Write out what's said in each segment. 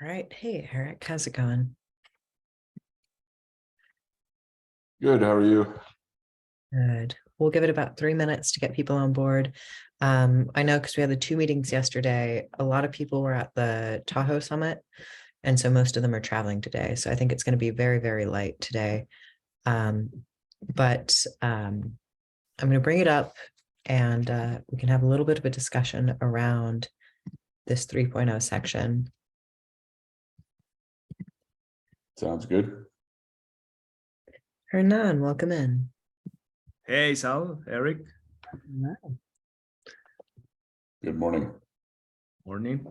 All right. Hey, Eric, how's it going? Good. How are you? Good. We'll give it about 3 minutes to get people on board. I know because we had the two meetings yesterday, a lot of people were at the Tahoe Summit, and so most of them are traveling today. So I think it's going to be very, very light today. Um, but I'm going to bring it up and we can have a little bit of a discussion around this 3.0 section. Sounds good. Hernan, welcome in. Hey, Sal, Eric. Good morning. Morning.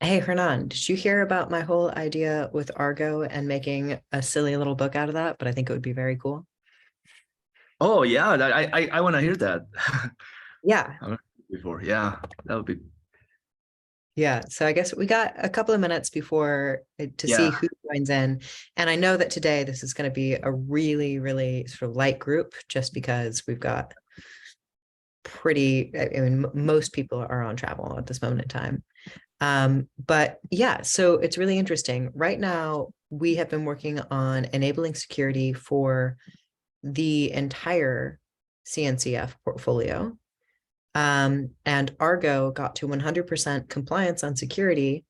Hey, Hernan, did you hear about my whole idea with Argo and making a silly little book out of that? But I think it would be very cool. Oh yeah, I want to hear that. Yeah. I've heard it before. Yeah, that would be. Yeah. So I guess we got a couple of minutes before to see Yeah. who joins in. And I know that today this is going to be a really, really sort of light group just because we've got most people are on travel at this moment in time. But yeah, so it's really interesting. Right now, we have been working on enabling security for the entire CNCF portfolio. And Argo got to 100% compliance on security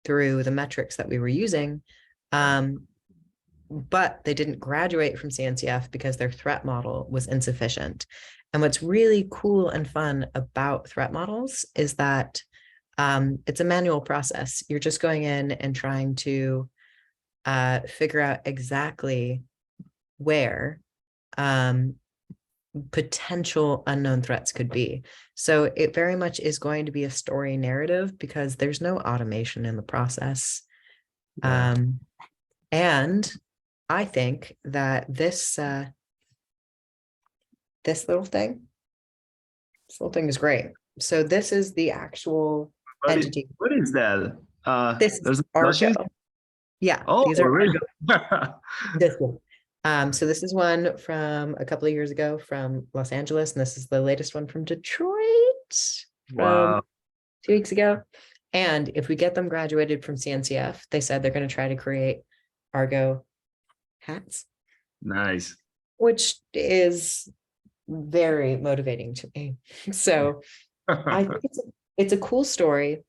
through the metrics that we were using. But they didn't graduate from CNCF because their threat model was insufficient. And what's really cool and fun about threat models is that it's a manual process. You're just going in and trying to figure out exactly where potential unknown threats could be. So it very much is going to be a story narrative because there's no automation in the process. Yeah. And I think that this little thing, is great. So this is the actual entity. What is that? This is There's Argo. flashes. Yeah, Oh, these are really? this one. So this is one from a couple of years ago from Los Angeles, and this is the latest one from Detroit from Wow. 2 weeks ago. And if we get them graduated from CNCF, they said they're going to try to create Argo hats, Nice. which is very motivating to me. So I think it's a cool story,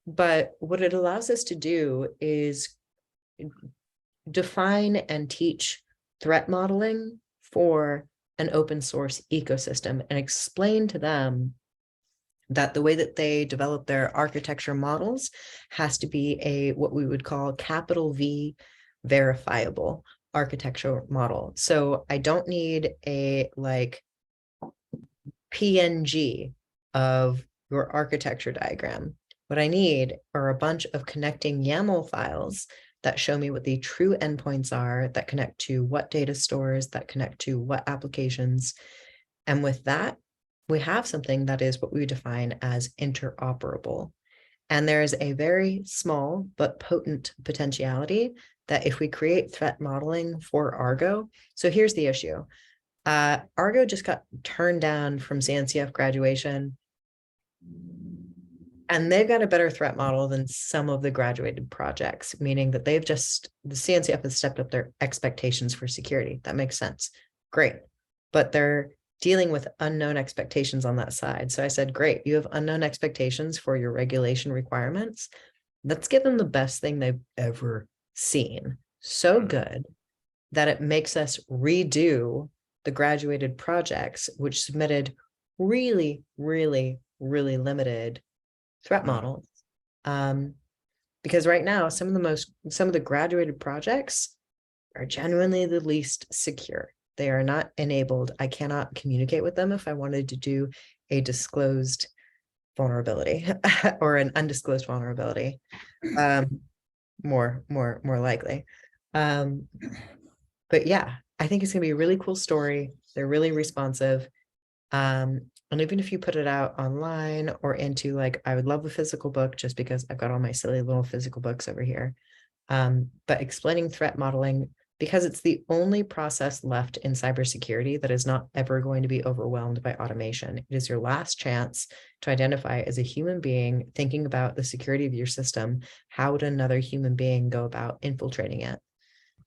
but what it allows us to do is define and teach threat modeling for an open source ecosystem and explain to them that the way that they develop their architecture models has to be a what we would call capital V verifiable architecture model. So I don't need a like PNG of your architecture diagram. What I need are a bunch of connecting YAML files that show me what the true endpoints are, that connect to what data stores, that connect to what applications. And with that, we have something that is what we define as interoperable. And there is a very small but potent potentiality that if we create threat modeling for Argo, so here's the issue. Argo just got turned down from CNCF graduation, and they've got a better threat model than some of the graduated projects, meaning that the CNCF has stepped up their expectations for security. That makes sense. Great. But they're dealing with unknown expectations on that side. So I said, great, you have unknown expectations for your regulation requirements. Let's give them the best thing they've ever seen. So good that it makes us redo the graduated projects, which submitted really, really, really limited threat models. Because right now, some of the graduated projects are genuinely the least secure. They are not enabled. I cannot communicate with them if I wanted to do a disclosed vulnerability or an undisclosed vulnerability. More likely. But yeah, I think it's gonna be a really cool story. They're really responsive. And even if you put it out online or into like, I would love a physical book just because I've got all my silly little physical books over here. But explaining threat modeling because it's the only process left in cybersecurity that is not ever going to be overwhelmed by automation. It is your last chance to identify as a human being thinking about the security of your system. How would another human being go about infiltrating it?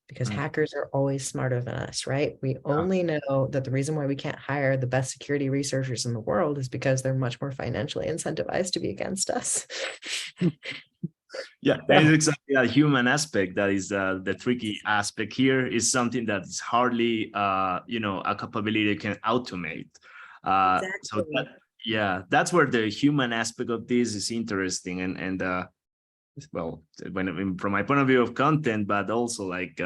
Because Right. hackers are always smarter than us, right? We only know that the reason why we can't hire the best security researchers in the world is because they're much more financially incentivized to be against us. Yeah, there is exactly that human aspect that is the tricky aspect here is something that is hardly a capability you can automate. So Exactly. yeah, that's where the human aspect of this is interesting and well, from my point of view of content, but also like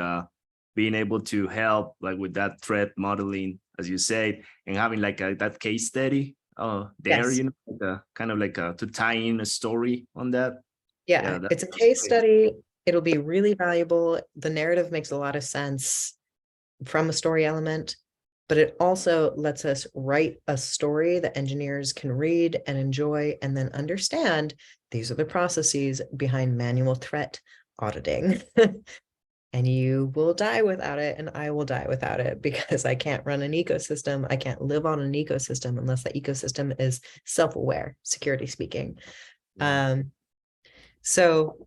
being able to help like with that threat modeling, as you said, and having like that case study there, Yes. kind of like to tie in a story on that. Yeah, Yeah, it's a that's case great. study. It'll be really valuable. The narrative makes a lot of sense from a story element, but it also lets us write a story that engineers can read and enjoy and then understand these are the processes behind manual threat auditing. And you will die without it, and I will die without it because I can't run an ecosystem. I can't live on an ecosystem unless that ecosystem is self-aware, security speaking. Um, so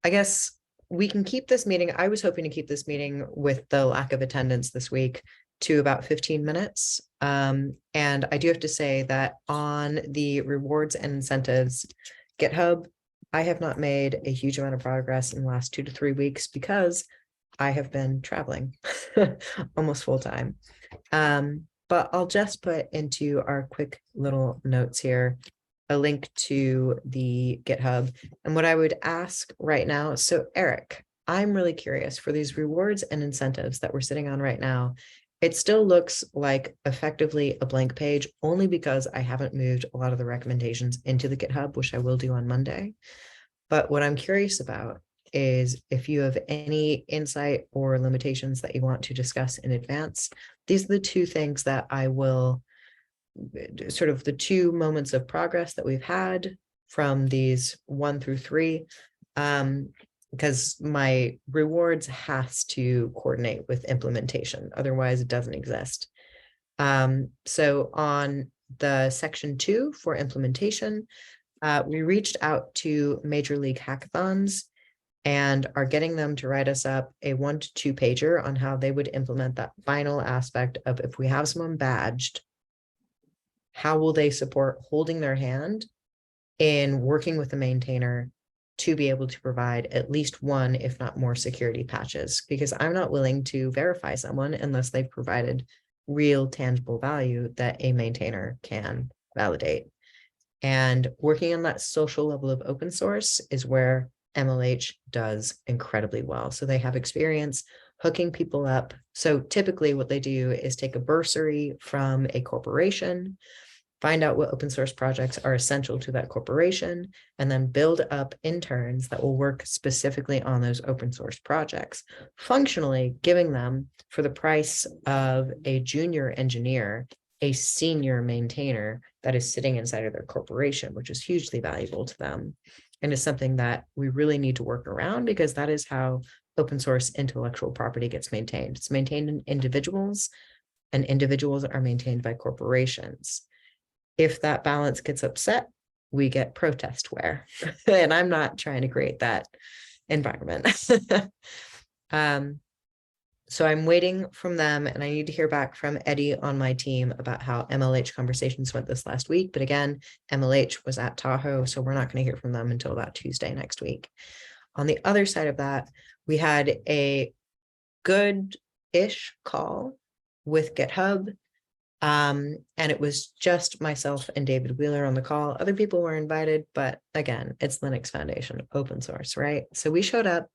I guess we can keep this meeting. I was hoping to keep this meeting with the lack of attendance this week to about 15 minutes. And I do have to say that on the rewards and incentives GitHub, I have not made a huge amount of progress in the last 2 to 3 weeks because I have been traveling almost full time. But I'll just put into our quick little notes here a link to the GitHub. And what I would ask right now, so Eric, I'm really curious for these rewards and incentives that we're sitting on right now. It still looks like effectively a blank page only because I haven't moved a lot of the recommendations into the GitHub, which I will do on Monday. But what I'm curious about is if you have any insight or limitations that you want to discuss in advance. These are the two things that I will sort of the two moments of progress that we've had from these 1 through 3, because my rewards has to coordinate with implementation, otherwise it doesn't exist. So on the section 2 for implementation, we reached out to Major League Hackathons and are getting them to write us up a 1 to 2 pager on how they would implement that final aspect of if we have someone badged, how will they support holding their hand in working with the maintainer to be able to provide at least one, if not more, security patches? Because I'm not willing to verify someone unless they've provided real tangible value that a maintainer can validate. And working on that social level of open source is where MLH does incredibly well. So they have experience hooking people up. So typically what they do is take a bursary from a corporation, find out what open source projects are essential to that corporation, and then build up interns that will work specifically on those open source projects, functionally giving them, for the price of a junior engineer, a senior maintainer that is sitting inside of their corporation, which is hugely valuable to them. And is something that we really need to work around because that is how open source intellectual property gets maintained. It's maintained in individuals, and individuals are maintained by corporations. If that balance gets upset, we get protestware. And I'm not trying to create that environment. So I'm waiting from them, and I need to hear back from Eddie on my team about how MLH conversations went this last week. But again, MLH was at Tahoe, so we're not going to hear from them until about Tuesday next week. On the other side of that, we had a good-ish call with GitHub. And it was just myself and David Wheeler on the call. Other people were invited, but again, it's Linux Foundation, open source, right? So we showed up,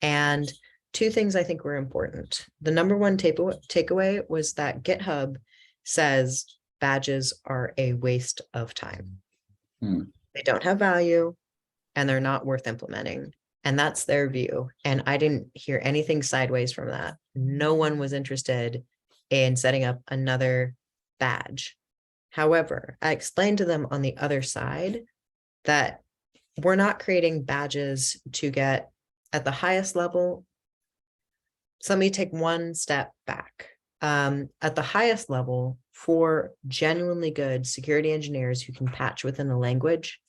and two things I think were important. The number one takeaway was that GitHub says badges are a waste of time. They don't have value and they're not worth implementing. And that's their view. And I didn't hear anything sideways from that. No one was interested in setting up another badge. However, I explained to them on the other side that we're not creating badges to get at the highest level So let me take one step back. At the highest level, for genuinely good security engineers who can patch within a language,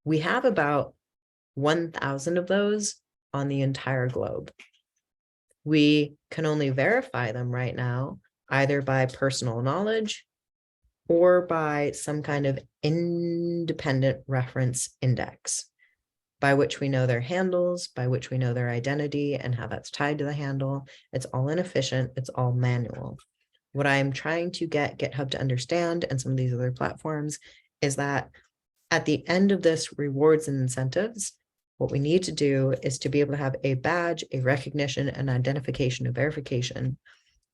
we have about 1,000 of those on the entire globe. We can only verify them right now, either by personal knowledge or by some kind of independent reference index, by which we know their handles, by which we know their identity and how that's tied to the handle. It's all inefficient. It's all manual. What I'm trying to get GitHub to understand, and some of these other platforms, is that at the end of this rewards and incentives, what we need to do is to be able to have a badge, a recognition, an identification, a verification,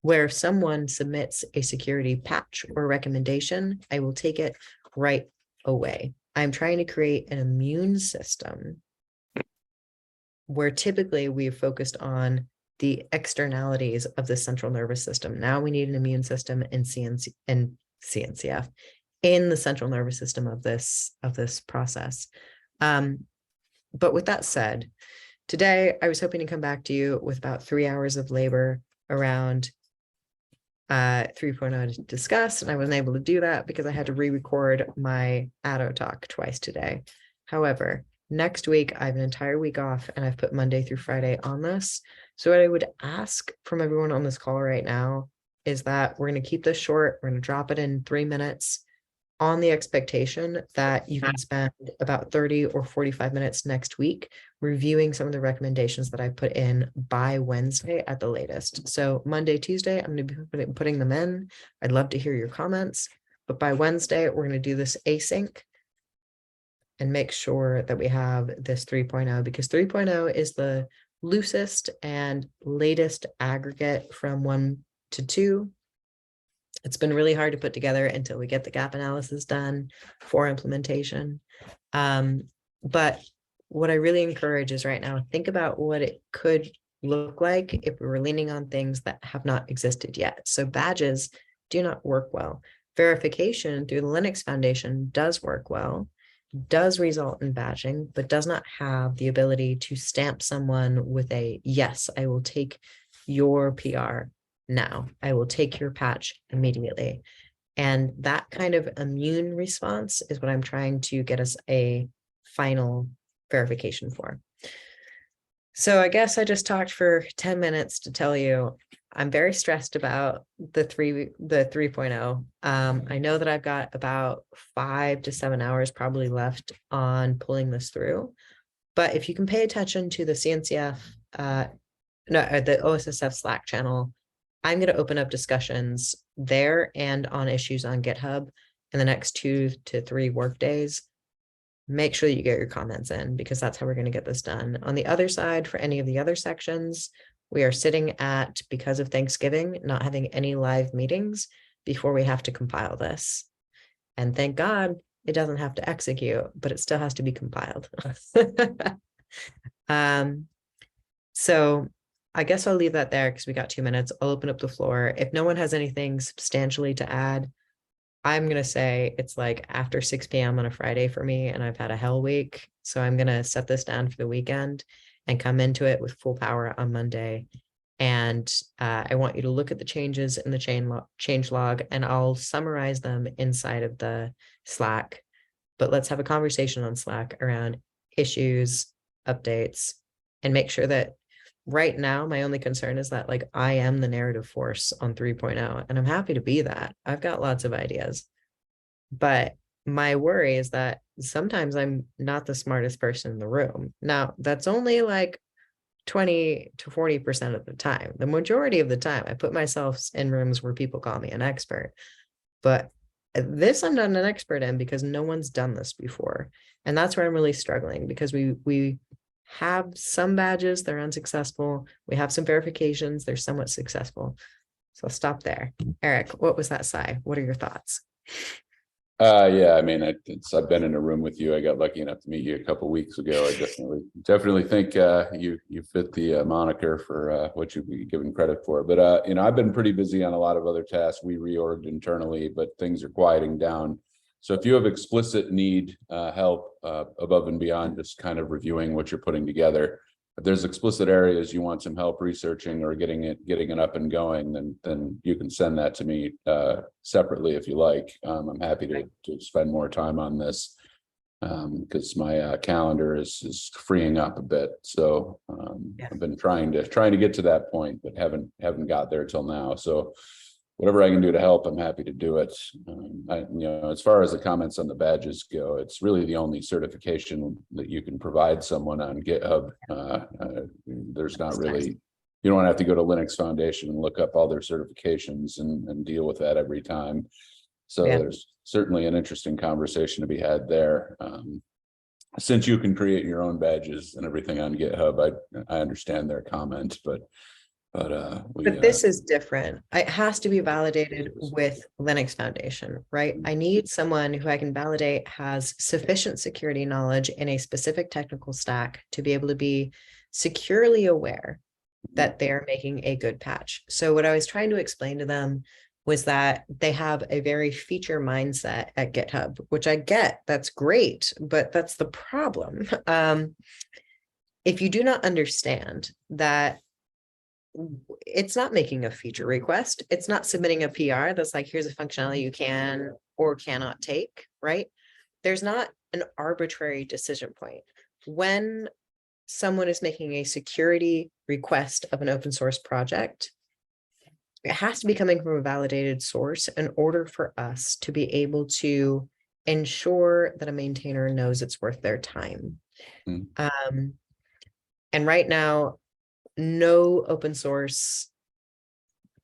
where if someone submits a security patch or recommendation, I will take it right away. I'm trying to create an immune system where typically we've focused on the externalities of the central nervous system. Now we need an immune system in CNCF, in the central nervous system of this process. But with that said, today I was hoping to come back to you with about 3 hours of labor around 3.0 to discuss, and I wasn't able to do that because I had to re-record my Addo talk twice today. However, next week I have an entire week off, and I've put Monday through Friday on this. So what I would ask from everyone on this call right now is that we're going to keep this short. We're going to drop it in 3 minutes, on the expectation that you can spend about 30 or 45 minutes next week reviewing some of the recommendations that I put in by Wednesday at the latest. So Monday, Tuesday, I'm going to be putting them in. I'd love to hear your comments, but by Wednesday, we're going to do this async and make sure that we have this 3.0, because 3.0 is the loosest and latest aggregate from 1 to 2. It's been really hard to put together until we get the gap analysis done for implementation. But what I really encourage is right now, think about what it could look like if we were leaning on things that have not existed yet. So badges do not work well. Verification through the Linux Foundation does work well, does result in badging, but does not have the ability to stamp someone with a, yes, I will take your PR now. I will take your patch immediately. And that kind of immune response is what I'm trying to get us a final verification for. So I guess I just talked for 10 minutes to tell you I'm very stressed about the 3.0. I know that I've got about 5 to 7 hours probably left on pulling this through. But if you can pay attention to the CNCF, the OSSF Slack channel, I'm going to open up discussions there and on issues on GitHub in the next 2 to 3 work days. Make sure that you get your comments in, because that's how we're going to get this done. On the other side, for any of the other sections, we are sitting at, because of Thanksgiving, not having any live meetings before we have to compile this. And thank God it doesn't have to execute, but it still has to be compiled. So I guess I'll leave that there because we got 2 minutes. I'll open up the floor. If no one has anything substantially to add, I'm going to say it's like after 6 p.m. on a Friday for me, and I've had a hell week. So I'm going to set this down for the weekend and come into it with full power on Monday. And I want you to look at the changes in the change log, and I'll summarize them inside of the Slack. But let's have a conversation on Slack around issues, updates, and make sure that right now, my only concern is that like I am the narrative force on 3.0, and I'm happy to be that. I've got lots of ideas, but my worry is that sometimes I'm not the smartest person in the room. Now, that's only like 20 to 40% of the time. The majority of the time, I put myself in rooms where people call me an expert, but this I'm not an expert in because no one's done this before. And that's where I'm really struggling, because we have some badges, they're unsuccessful. We have some verifications, they're somewhat successful. So I'll stop there. Eric, what was that sigh? What are your thoughts? Yeah, I mean, I've been in a room with you. I got lucky enough to meet you a couple weeks ago. I definitely think you fit the moniker for what you'd be given credit for. But I've been pretty busy on a lot of other tasks. We reorged internally, but things are quieting down. So if you have explicit need help above and beyond just kind of reviewing what you're putting together, if there's explicit areas you want some help researching or getting it up and going, then you can send that to me separately if you like. I'm happy to spend more time on this because my calendar is freeing up a bit. So I've been trying to get to that point, but haven't got there till now. So whatever I can do to help, I'm happy to do it. As far as the comments on the badges go, it's really the only certification that you can provide someone on GitHub. There's not really, you don't have to go to Linux Foundation and look up all their certifications and deal with that every time. So there's certainly an interesting conversation to be had there. Since you can create your own badges and everything on GitHub, I understand their comment, but this is different. It has to be validated with Linux Foundation, right? I need someone who I can validate has sufficient security knowledge in a specific technical stack to be able to be securely aware that they're making a good patch. So what I was trying to explain to them was that they have a very feature mindset at GitHub, which I get, that's great, but that's the problem. If you do not understand that it's not making a feature request, it's not submitting a PR that's like, here's a functionality you can or cannot take, right? There's not an arbitrary decision point. When someone is making a security request of an open source project, it has to be coming from a validated source in order for us to be able to ensure that a maintainer knows it's worth their time. And right now, no open source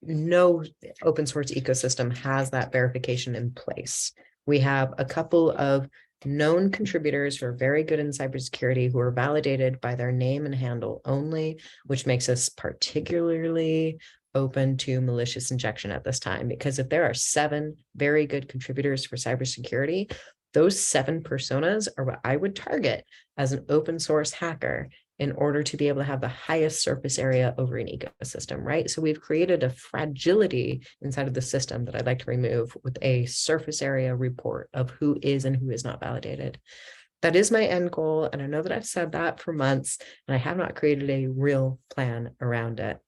ecosystem has that verification in place. We have a couple of known contributors who are very good in cybersecurity who are validated by their name and handle only, which makes us particularly open to malicious injection at this time, because if there are 7 very good contributors for cybersecurity, those 7 personas are what I would target as an open source hacker in order to be able to have the highest surface area over an ecosystem, right? So we've created a fragility inside of the system that I'd like to remove with a surface area report of who is and who is not validated. That is my end goal. And I know that I've said that for months, and I have not created a real plan around it.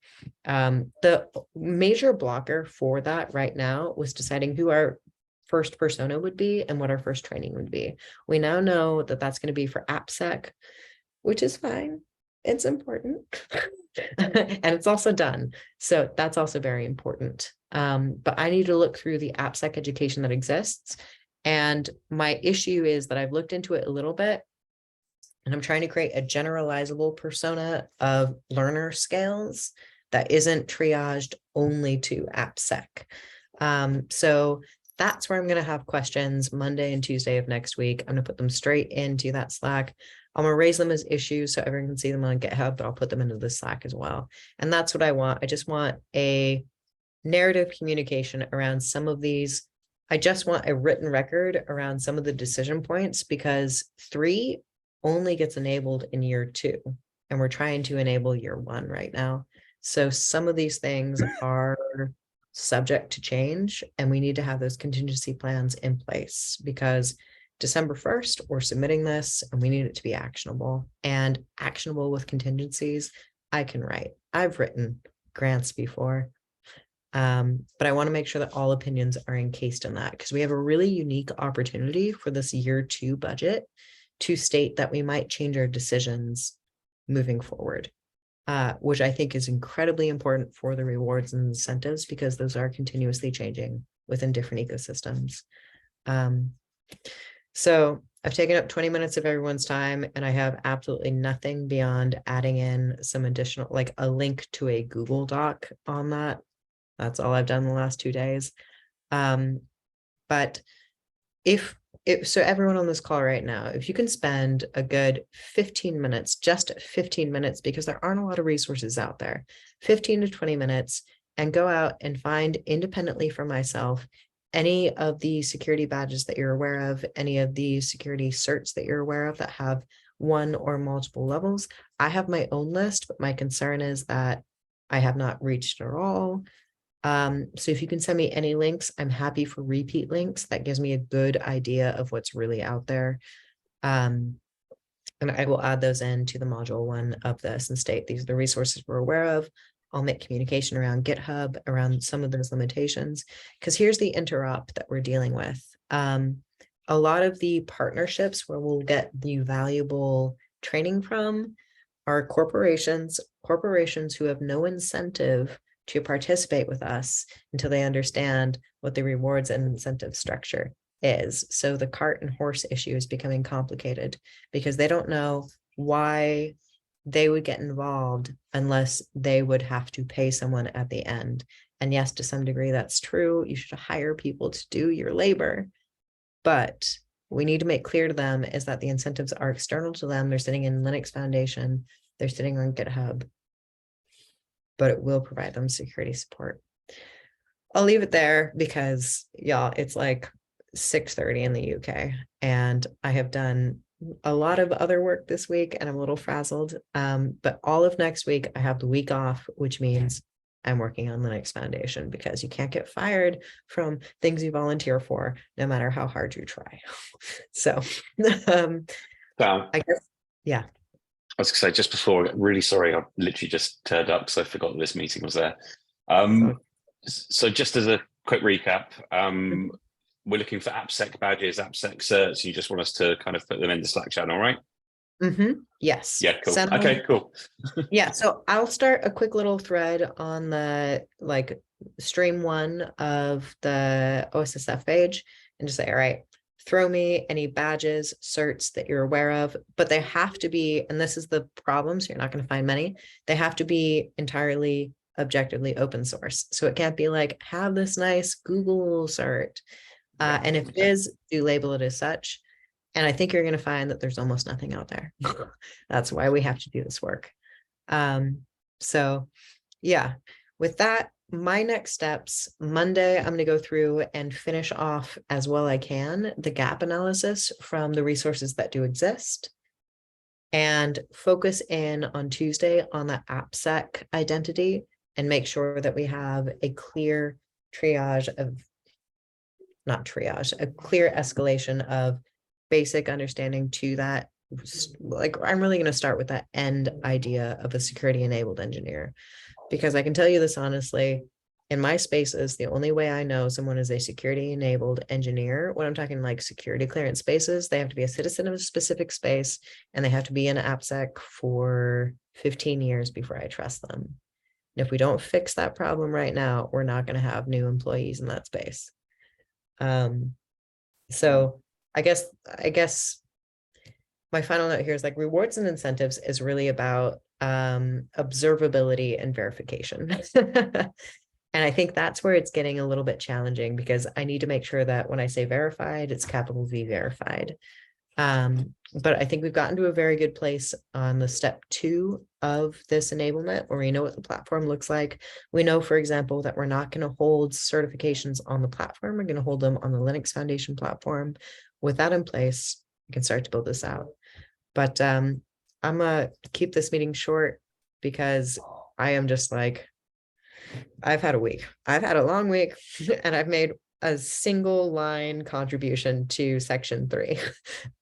The major blocker for that right now was deciding who our first persona would be and what our first training would be. We now know that that's going to be for AppSec, which is fine. It's important. And it's also done. So that's also very important. But I need to look through the AppSec education that exists. And my issue is that I've looked into it a little bit, and I'm trying to create a generalizable persona of learner scales that isn't triaged only to AppSec. So that's where I'm going to have questions Monday and Tuesday of next week. I'm going to put them straight into that Slack. I'm going to raise them as issues so everyone can see them on GitHub, but I'll put them into the Slack as well. And that's what I want. I just want a narrative communication around some of these. I just want a written record around some of the decision points, because 3 only gets enabled in year 2, and we're trying to enable year 1 right now. So some of these things are subject to change, and we need to have those contingency plans in place, because December 1st, we're submitting this and we need it to be actionable, and actionable with contingencies. I can write. I've written grants before. But I want to make sure that all opinions are encased in that, because we have a really unique opportunity for this year 2 budget to state that we might change our decisions moving forward, which I think is incredibly important for the rewards and incentives, because those are continuously changing within different ecosystems. So I've taken up 20 minutes of everyone's time, and I have absolutely nothing beyond adding in some additional, like a link to a Google Doc on that. That's all I've done the last 2 days. But so everyone on this call right now, if you can spend a good 15 minutes, just 15 minutes, because there aren't a lot of resources out there, 15 to 20 minutes, and go out and find independently from myself any of the security badges that you're aware of, any of the security certs that you're aware of that have 1 or multiple levels. I have my own list, but my concern is that I have not reached it all. So if you can send me any links, I'm happy for repeat links. That gives me a good idea of what's really out there. And I will add those into the module 1 of this and state these are the resources we're aware of. I'll make communication around GitHub, around some of those limitations, because here's the interop that we're dealing with. A lot of the partnerships where we'll get the valuable training from are corporations who have no incentive to participate with us until they understand what the rewards and incentive structure is. So the cart and horse issue is becoming complicated because they don't know why they would get involved unless they would have to pay someone at the end. And yes, to some degree, that's true. You should hire people to do your labor. But we need to make clear to them is that the incentives are external to them. They're sitting in Linux Foundation. They're sitting on GitHub. But it will provide them security support. I'll leave it there because, y'all, it's like 6:30 in the UK. And I have done a lot of other work this week and I'm a little frazzled. But all of next week, I have the week off, which means I'm working on Linux Foundation because you can't get fired from things you volunteer for, no matter how hard you try. So I guess, yeah. I was going to say just before, really sorry, I literally just turned up because I forgot that this meeting was there. So just as a quick recap, we're looking for AppSec badges, AppSec certs. You just want us to kind of put them in the Slack channel, right? Yes. Yeah, cool. Okay, cool. Yeah, so I'll start a quick little thread on the stream 1 of the OSSF page and just say, all right, throw me any badges, certs that you're aware of, but they have to be, and this is the problem, so you're not going to find many, they have to be entirely objectively open source. So it can't be like, have this nice Google cert. And if it is, do label it as such. And I think you're going to find that there's almost nothing out there. That's why we have to do this work. So yeah, with that, my next steps, Monday, I'm going to go through and finish off as well I can the gap analysis from the resources that do exist and focus in on Tuesday on the AppSec identity and make sure that we have a clear triage of, not triage, a clear escalation of basic understanding to that. Like, I'm really going to start with that end idea of a security enabled engineer, because I can tell you this honestly, in my spaces, the only way I know someone is a security enabled engineer, when I'm talking like security clearance spaces, they have to be a citizen of a specific space and they have to be in AppSec for 15 years before I trust them. And if we don't fix that problem right now, we're not going to have new employees in that space. So I guess my final note here is like rewards and incentives is really about observability and verification. And I think that's where it's getting a little bit challenging because I need to make sure that when I say verified, it's capital V verified. But I think we've gotten to a very good place on the step 2 of this enablement where we know what the platform looks like. We know, for example, that we're not going to hold certifications on the platform. We're going to hold them on the Linux Foundation platform. With that in place, we can start to build this out. But I'm going to keep this meeting short because I am just like, I've had a week. I've had a long week and I've made a single line contribution to section 3.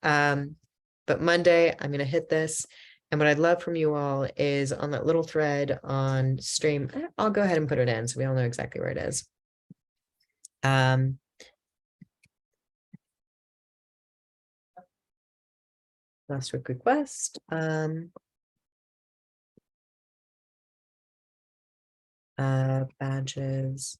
But Monday, I'm going to hit this. And what I'd love from you all is on that little thread on stream, I'll go ahead and put it in so we all know exactly where it is. Last week request. Badges.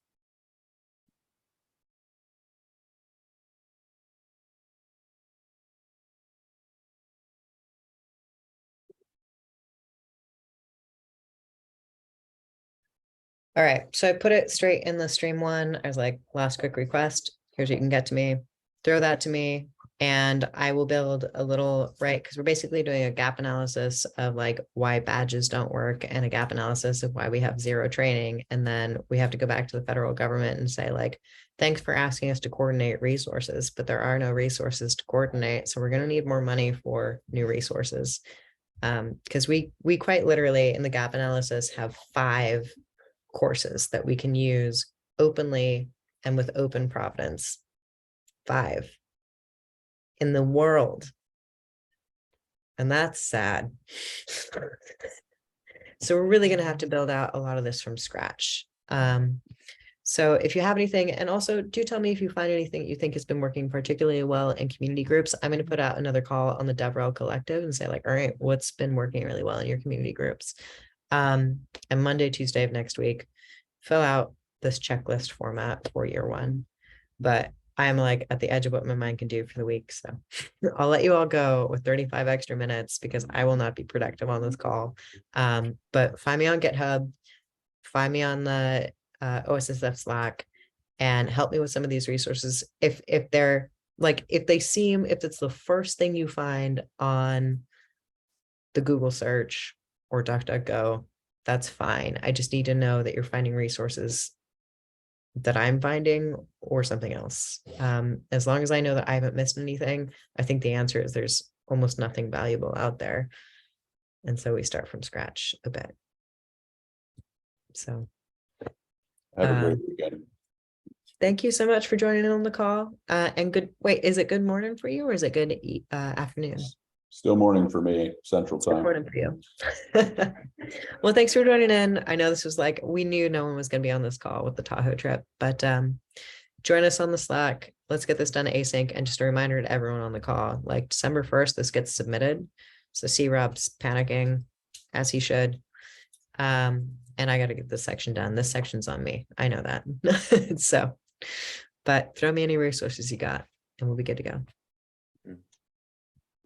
All right, so I put it straight in the stream 1. I was like, last quick request. Here's what you can get to me. Throw that to me. And I will build a little, right? Because we're basically doing a gap analysis of like why badges don't work and a gap analysis of why we have 0 training. And then we have to go back to the federal government and say like, thanks for asking us to coordinate resources, but there are no resources to coordinate. So we're going to need more money for new resources. Because we quite literally in the gap analysis have 5 courses that we can use openly and with open providence. 5 in the world. And that's sad. So we're really going to have to build out a lot of this from scratch. So if you have anything, and also do tell me if you find anything you think has been working particularly well in community groups. I'm going to put out another call on the DevRel Collective and say like, all right, what's been working really well in your community groups? And Monday, Tuesday of next week, fill out this checklist format for year one. But I'm like at the edge of what my mind can do for the week. So I'll let you all go with 35 extra minutes because I will not be productive on this call. But find me on GitHub, find me on the OSSF Slack, and help me with some of these resources. If they're like, if it's the first thing you find on the Google search or DuckDuckGo, that's fine. I just need to know that you're finding resources that I'm finding or something else. As long as I know that I haven't missed anything, I think the answer is there's almost nothing valuable out there. And so we start from scratch a bit. So Have a great weekend. thank you so much for joining in on the call. And is it good morning for you or is it good afternoon? Still morning for me, Central Time. Morning for you. Well, thanks for joining in. I know this was like, we knew no one was going to be on this call with the Tahoe trip, but join us on the Slack. Let's get this done async. And just a reminder to everyone on the call, like December 1st, this gets submitted. So C-Rob's panicking as he should. And I got to get this section done. This section's on me. I know that. So, but throw me any resources you got and we'll be good to go.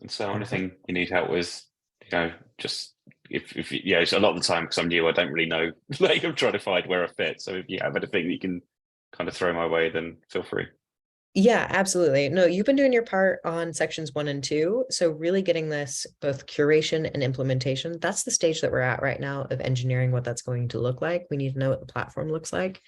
And so anything you need help with, just if yeah, so a lot of the time because I'm new, I don't really know. Like I'm trying to find where I fit. So if you have anything that you can kind of throw my way, then feel free. Yeah, absolutely. No, you've been doing your part on sections 1 and 2. So really getting this both curation and implementation. That's the stage that we're at right now of engineering what that's going to look like. We need to know what the platform looks like.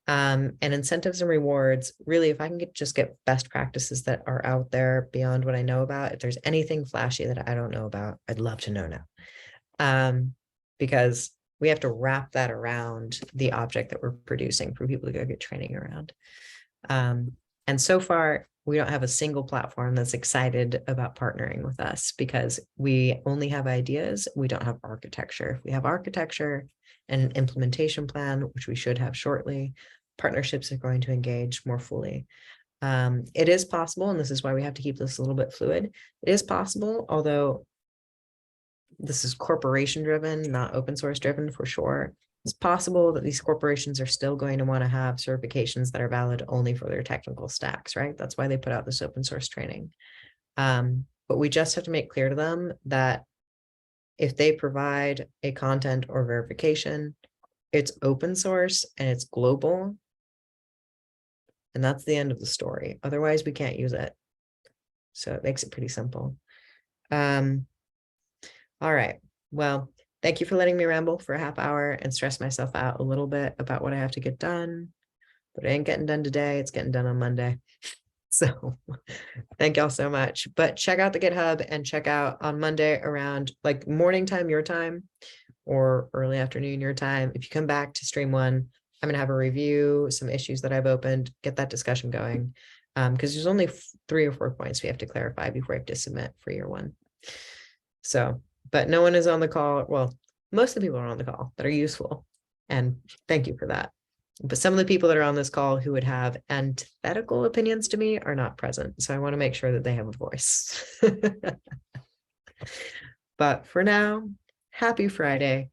And incentives and rewards, really, if I can just get best practices that are out there beyond what I know about, if there's anything flashy that I don't know about, I'd love to know now. Because we have to wrap that around the object that we're producing for people to go get training around. And so far, we don't have a single platform that's excited about partnering with us because we only have ideas. We don't have architecture. If we have architecture and an implementation plan, which we should have shortly, partnerships are going to engage more fully. It is possible, and this is why we have to keep this a little bit fluid. It is possible, although this is corporation driven, not open source driven for sure. It's possible that these corporations are still going to want to have certifications that are valid only for their technical stacks, right? That's why they put out this open source training. But we just have to make clear to them that if they provide a content or verification, it's open source and it's global. And that's the end of the story. Otherwise, we can't use it. So it makes it pretty simple. All right. Well, thank you for letting me ramble for a half hour and stress myself out a little bit about what I have to get done. But it ain't getting done today. It's getting done on Monday. So thank y'all so much. But check out the GitHub and check out on Monday around like morning time, your time, or early afternoon, your time. If you come back to stream 1, I'm going to have a review, some issues that I've opened, get that discussion going. Because there's only 3 or 4 points we have to clarify before I have to submit for year 1. So, but no one is on the call. Well, most of the people are on the call that are useful. And thank you for that. But some of the people that are on this call who would have antithetical opinions to me are not present. So I want to make sure that they have a voice. But for now, happy Friday.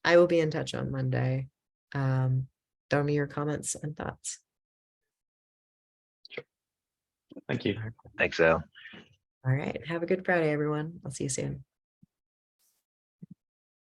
I will be in touch on Monday. Throw me your comments and thoughts. Thank you. Thanks, Al. All right. Have a good Friday, everyone. I'll see you soon.